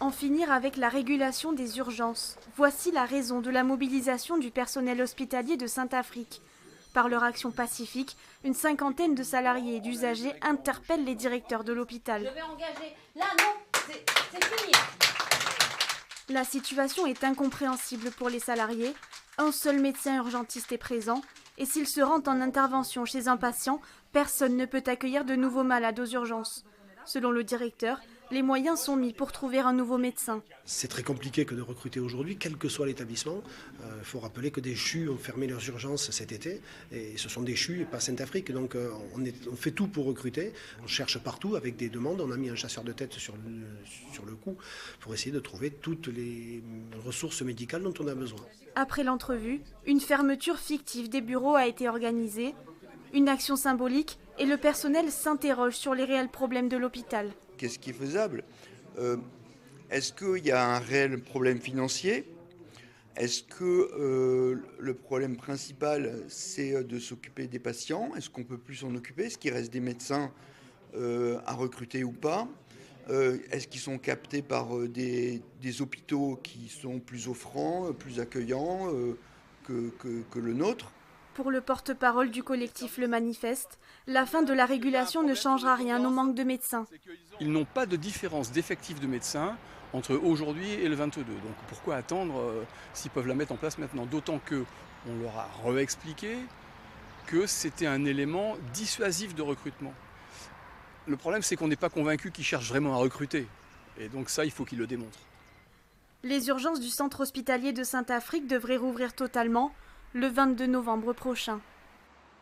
En finir avec la régulation des urgences. Voici la raison de la mobilisation du personnel hospitalier de Saint-Affrique. Par leur action pacifique, une cinquantaine de salariés et d'usagers interpellent les directeurs de l'hôpital. Je vais engager. Là, non, c'est fini. La situation est incompréhensible pour les salariés. Un seul médecin urgentiste est présent. Et s'il se rend en intervention chez un patient, personne ne peut accueillir de nouveaux malades aux urgences. Selon le directeur, les moyens sont mis pour trouver un nouveau médecin. C'est très compliqué que de recruter aujourd'hui, quel que soit l'établissement. Il faut rappeler que des CHU ont fermé leurs urgences cet été, et ce sont des CHU et pas Saint-Affrique. Donc on fait tout pour recruter, on cherche partout avec des demandes, on a mis un chasseur de tête sur le coup pour essayer de trouver toutes les ressources médicales dont on a besoin. Après l'entrevue, une fermeture fictive des bureaux a été organisée, une action symbolique et le personnel s'interroge sur les réels problèmes de l'hôpital. Qu'est-ce qui est faisable ? Est-ce qu'il y a un réel problème financier ? Est-ce que le problème principal, c'est de s'occuper des patients ? Est-ce qu'on peut plus s'en occuper ? Est-ce qu'il reste des médecins à recruter ou pas ? Est-ce qu'ils sont captés par des hôpitaux qui sont plus offrants, plus accueillants que le nôtre ? Pour le porte-parole du collectif Le Manifeste, la fin de la régulation ne changera rien au manque de médecins. Ils n'ont pas de différence d'effectifs de médecins entre aujourd'hui et le 22. Donc pourquoi attendre s'ils peuvent la mettre en place maintenant ? D'autant qu'on leur a réexpliqué que c'était un élément dissuasif de recrutement. Le problème, c'est qu'on n'est pas convaincu qu'ils cherchent vraiment à recruter. Et donc ça, il faut qu'ils le démontrent. Les urgences du centre hospitalier de Saint-Affrique devraient rouvrir totalement le 22 novembre prochain.